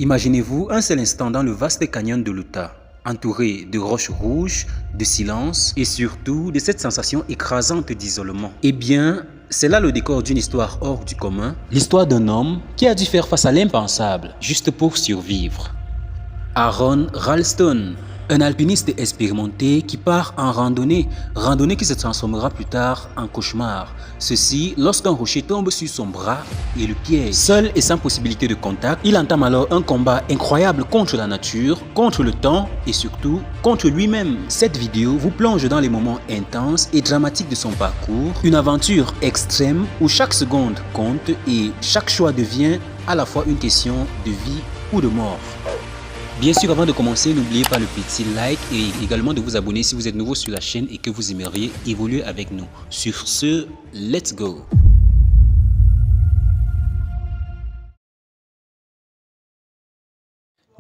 Imaginez-vous un seul instant dans le vaste canyon de l'Utah, entouré de roches rouges, de silence et surtout de cette sensation écrasante d'isolement. Eh bien, c'est là le décor d'une histoire hors du commun, l'histoire d'un homme qui a dû faire face à l'impensable juste pour survivre. Aaron Ralston, un alpiniste expérimenté qui part en randonnée qui se transformera plus tard en cauchemar. Ceci lorsqu'un rocher tombe sur son bras et le piège. Seul et sans possibilité de contact, il entame alors un combat incroyable contre la nature, contre le temps et surtout contre lui-même. Cette vidéo vous plonge dans les moments intenses et dramatiques de son parcours, une aventure extrême où chaque seconde compte et chaque choix devient à la fois une question de vie ou de mort. Bien sûr, avant de commencer, n'oubliez pas le petit like et également de vous abonner si vous êtes nouveau sur la chaîne et que vous aimeriez évoluer avec nous. Sur ce, let's go!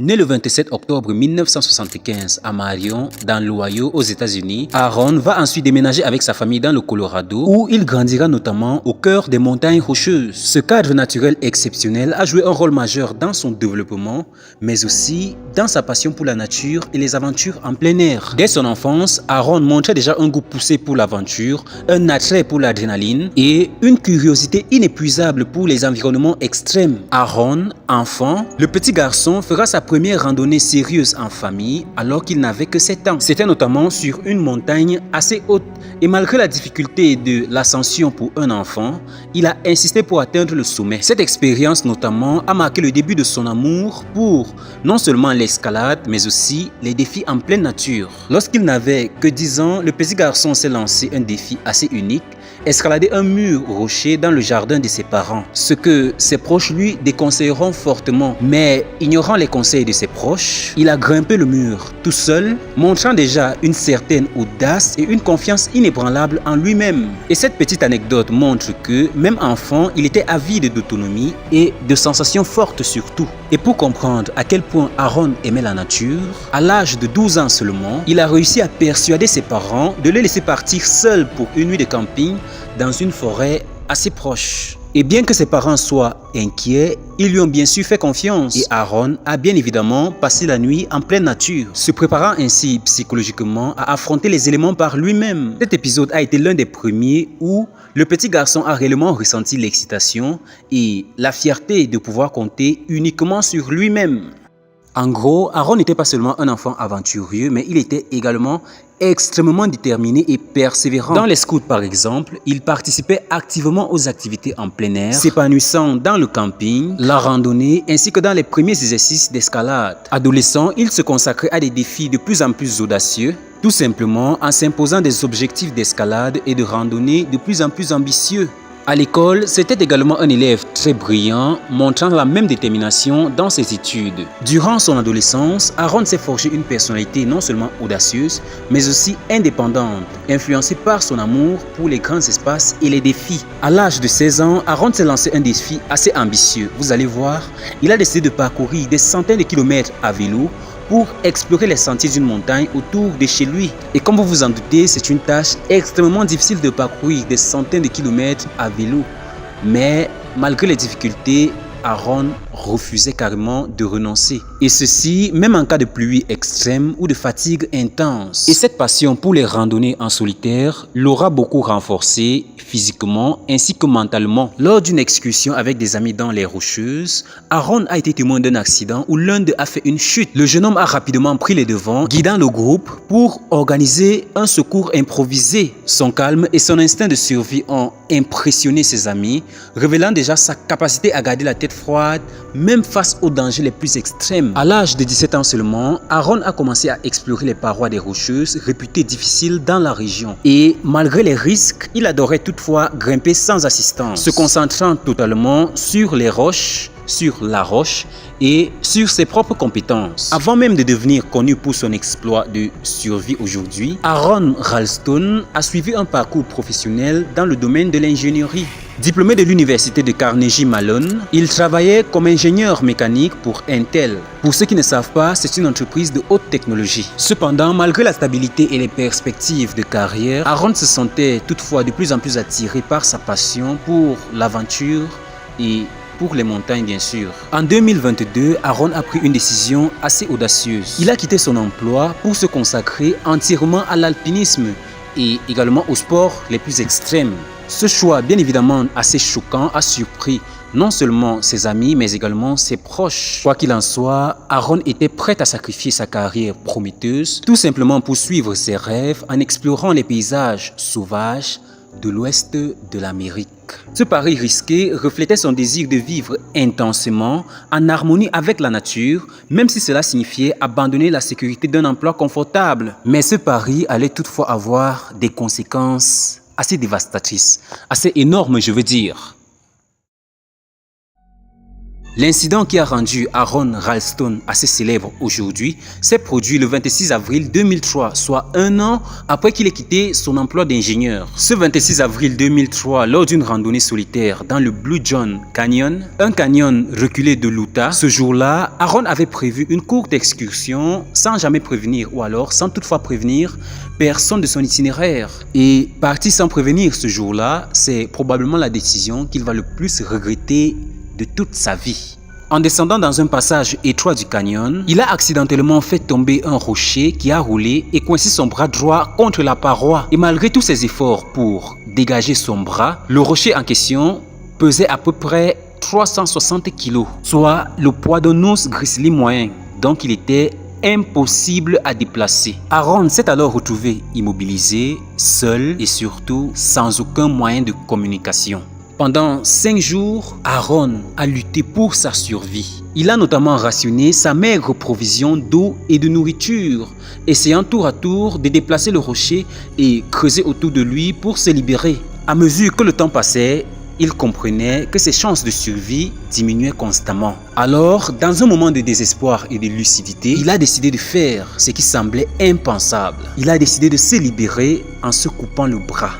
Né le 27 octobre 1975 à Marion, dans l'Ohio, aux États-Unis, Aaron va ensuite déménager avec sa famille dans le Colorado, où il grandira notamment au cœur des montagnes rocheuses. Ce cadre naturel exceptionnel a joué un rôle majeur dans son développement, mais aussi dans sa passion pour la nature et les aventures en plein air. Dès son enfance, Aaron montrait déjà un goût poussé pour l'aventure, un attrait pour l'adrénaline et une curiosité inépuisable pour les environnements extrêmes. Aaron, enfant, le petit garçon fera sa première randonnée sérieuse en famille alors qu'il n'avait que 7 ans. C'était notamment sur une montagne assez haute et malgré la difficulté de l'ascension pour un enfant, il a insisté pour atteindre le sommet. Cette expérience notamment a marqué le début de son amour pour non seulement l'escalade mais aussi les défis en pleine nature. Lorsqu'il n'avait que 10 ans, le petit garçon s'est lancé un défi assez unique: escalader un mur rocher dans le jardin de ses parents. Ce que ses proches lui déconseilleront fortement, mais ignorant les conseils de ses proches, il a grimpé le mur tout seul, montrant déjà une certaine audace et une confiance inébranlable en lui-même. Et cette petite anecdote montre que, même enfant, il était avide d'autonomie et de sensations fortes surtout. Et pour comprendre à quel point Aaron aimait la nature, à l'âge de 12 ans seulement, il a réussi à persuader ses parents de le laisser partir seul pour une nuit de camping dans une forêt assez proche. Et bien que ses parents soient inquiets, ils lui ont bien sûr fait confiance et Aaron a bien évidemment passé la nuit en pleine nature, se préparant ainsi psychologiquement à affronter les éléments par lui-même. Cet épisode a été l'un des premiers où le petit garçon a réellement ressenti l'excitation et la fierté de pouvoir compter uniquement sur lui-même. En gros, Aaron n'était pas seulement un enfant aventureux, mais il était également extrêmement déterminé et persévérant. Dans les scouts par exemple, il participait activement aux activités en plein air, s'épanouissant dans le camping, la randonnée ainsi que dans les premiers exercices d'escalade. Adolescent, il se consacrait à des défis de plus en plus audacieux, tout simplement en s'imposant des objectifs d'escalade et de randonnée de plus en plus ambitieux. À l'école, c'était également un élève très brillant, montrant la même détermination dans ses études. Durant son adolescence, Aaron s'est forgé une personnalité non seulement audacieuse, mais aussi indépendante, influencée par son amour pour les grands espaces et les défis. À l'âge de 16 ans, Aaron s'est lancé un défi assez ambitieux. Vous allez voir, il a décidé de parcourir des centaines de kilomètres à vélo pour explorer les sentiers d'une montagne autour de chez lui. Et comme vous vous en doutez, c'est une tâche extrêmement difficile de parcourir des centaines de kilomètres à vélo. Mais malgré les difficultés, Aaron refusait carrément de renoncer. Et ceci, même en cas de pluie extrême ou de fatigue intense. Et cette passion pour les randonnées en solitaire l'aura beaucoup renforcé physiquement ainsi que mentalement. Lors d'une excursion avec des amis dans les Rocheuses, Aaron a été témoin d'un accident où l'un d'eux a fait une chute. Le jeune homme a rapidement pris les devants, guidant le groupe pour organiser un secours improvisé. Son calme et son instinct de survie ont impressionné ses amis, révélant déjà sa capacité à garder la tête froide, même face aux dangers les plus extrêmes. À l'âge de 17 ans seulement, Aaron a commencé à explorer les parois des Rocheuses, réputées difficiles dans la région. Et malgré les risques, il adorait toutefois grimper sans assistance, se concentrant totalement sur les roches, sur la roche et sur ses propres compétences. Avant même de devenir connu pour son exploit de survie aujourd'hui, Aaron Ralston a suivi un parcours professionnel dans le domaine de l'ingénierie. Diplômé de l'université de Carnegie Mellon, il travaillait comme ingénieur mécanique pour Intel. Pour ceux qui ne savent pas, c'est une entreprise de haute technologie. Cependant, malgré la stabilité et les perspectives de carrière, Aaron se sentait toutefois de plus en plus attiré par sa passion pour l'aventure et pour les montagnes bien sûr. En 2022, Aaron a pris une décision assez audacieuse. Il a quitté son emploi pour se consacrer entièrement à l'alpinisme et également aux sports les plus extrêmes. Ce choix, bien évidemment assez choquant, a surpris non seulement ses amis, mais également ses proches. Quoi qu'il en soit, Aaron était prêt à sacrifier sa carrière prometteuse, tout simplement pour suivre ses rêves en explorant les paysages sauvages de l'ouest de l'Amérique. Ce pari risqué reflétait son désir de vivre intensément, en harmonie avec la nature, même si cela signifiait abandonner la sécurité d'un emploi confortable. Mais ce pari allait toutefois avoir des conséquences assez dévastatrices, assez énormes je veux dire. L'incident qui a rendu Aaron Ralston assez célèbre aujourd'hui s'est produit le 26 avril 2003, soit un an après qu'il ait quitté son emploi d'ingénieur. Ce 26 avril 2003, lors d'une randonnée solitaire dans le Blue John Canyon, un canyon reculé de l'Utah, ce jour-là, Aaron avait prévu une courte excursion sans jamais prévenir ou alors sans toutefois prévenir personne de son itinéraire. Et partir sans prévenir ce jour-là, c'est probablement la décision qu'il va le plus regretter de toute sa vie. En descendant dans un passage étroit du canyon, il a accidentellement fait tomber un rocher qui a roulé et coincé son bras droit contre la paroi. Et malgré tous ses efforts pour dégager son bras, le rocher en question pesait à peu près 360 kg, soit le poids d'un ours grizzly moyen. Donc il était impossible à déplacer. Aaron s'est alors retrouvé immobilisé, seul et surtout sans aucun moyen de communication. Pendant 5 jours, Aaron a lutté pour sa survie. Il a notamment rationné sa maigre provision d'eau et de nourriture, essayant tour à tour de déplacer le rocher et creuser autour de lui pour se libérer. À mesure que le temps passait, il comprenait que ses chances de survie diminuaient constamment. Alors, dans un moment de désespoir et de lucidité, il a décidé de faire ce qui semblait impensable. Il a décidé de se libérer en se coupant le bras.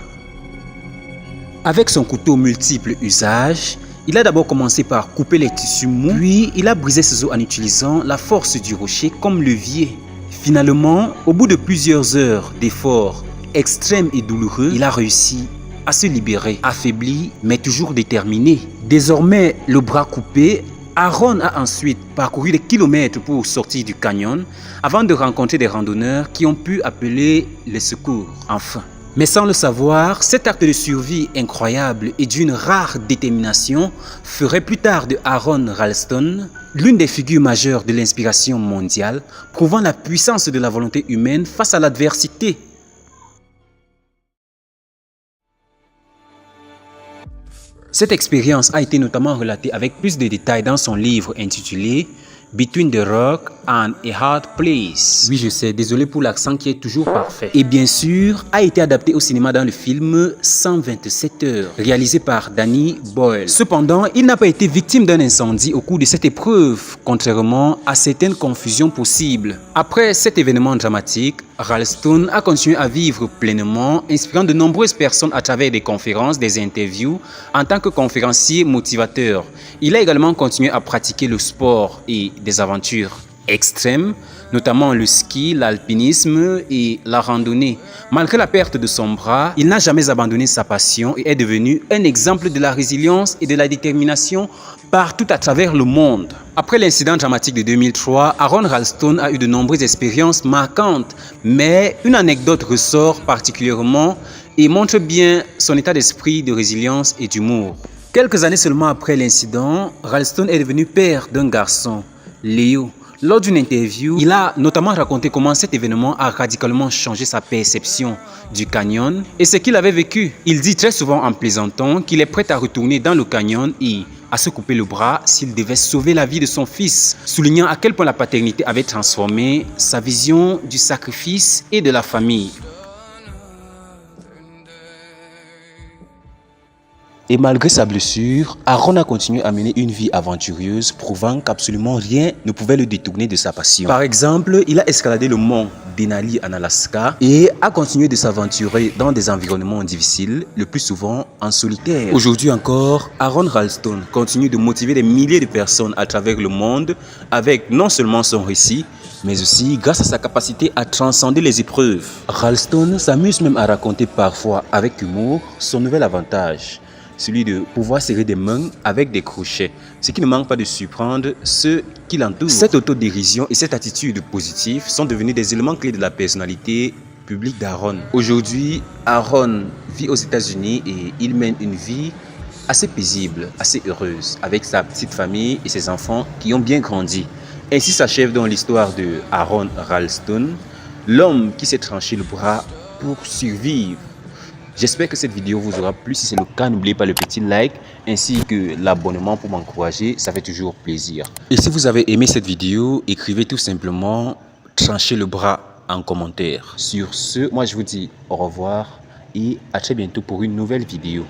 Avec son couteau multiples usages, il a d'abord commencé par couper les tissus mous, puis il a brisé ses os en utilisant la force du rocher comme levier. Finalement, au bout de plusieurs heures d'efforts extrêmes et douloureux, il a réussi à se libérer, affaibli mais toujours déterminé. Désormais, le bras coupé, Aaron a ensuite parcouru des kilomètres pour sortir du canyon avant de rencontrer des randonneurs qui ont pu appeler les secours. Enfin. Mais sans le savoir, cet acte de survie incroyable et d'une rare détermination ferait plus tard de Aaron Ralston l'une des figures majeures de l'inspiration mondiale, prouvant la puissance de la volonté humaine face à l'adversité. Cette expérience a été notamment relatée avec plus de détails dans son livre intitulé Between the Rock and a Hard Place. Oui, je sais, désolé pour l'accent qui est toujours parfait. Et bien sûr, a été adapté au cinéma dans le film 127 heures, réalisé par Danny Boyle. Cependant, il n'a pas été victime d'un incendie au cours de cette épreuve, contrairement à certaines confusions possibles. Après cet événement dramatique, Ralston a continué à vivre pleinement, inspirant de nombreuses personnes à travers des conférences, des interviews, en tant que conférencier motivateur. Il a également continué à pratiquer le sport et des aventures extrêmes, notamment le ski, l'alpinisme et la randonnée. Malgré la perte de son bras, il n'a jamais abandonné sa passion et est devenu un exemple de la résilience et de la détermination partout à travers le monde. Après l'incident dramatique de 2003, Aaron Ralston a eu de nombreuses expériences marquantes, mais une anecdote ressort particulièrement et montre bien son état d'esprit de résilience et d'humour. Quelques années seulement après l'incident, Ralston est devenu père d'un garçon, Léo. Lors d'une interview, il a notamment raconté comment cet événement a radicalement changé sa perception du canyon et ce qu'il avait vécu. Il dit très souvent en plaisantant qu'il est prêt à retourner dans le canyon et à se couper le bras s'il devait sauver la vie de son fils, soulignant à quel point la paternité avait transformé sa vision du sacrifice et de la famille. Et malgré sa blessure, Aaron a continué à mener une vie aventureuse, prouvant qu'absolument rien ne pouvait le détourner de sa passion. Par exemple, il a escaladé le mont Denali en Alaska et a continué de s'aventurer dans des environnements difficiles, le plus souvent en solitaire. Aujourd'hui encore, Aaron Ralston continue de motiver des milliers de personnes à travers le monde avec non seulement son récit, mais aussi grâce à sa capacité à transcender les épreuves. Ralston s'amuse même à raconter parfois avec humour son nouvel avantage. celui de pouvoir serrer des mains avec des crochets, ce qui ne manque pas de surprendre ceux qui l'entourent. Cette autodérision et cette attitude positive sont devenus des éléments clés de la personnalité publique d'Aaron. Aujourd'hui, Aaron vit aux États-Unis et il mène une vie assez paisible, assez heureuse, avec sa petite famille et ses enfants qui ont bien grandi. Ainsi s'achève donc l'histoire de Aaron Ralston, l'homme qui s'est tranché le bras pour survivre. J'espère que cette vidéo vous aura plu. Si c'est le cas, n'oubliez pas le petit like ainsi que l'abonnement pour m'encourager. Ça fait toujours plaisir. Et si vous avez aimé cette vidéo, écrivez tout simplement « trancher le bras » en commentaire. Sur ce, moi je vous dis au revoir et à très bientôt pour une nouvelle vidéo.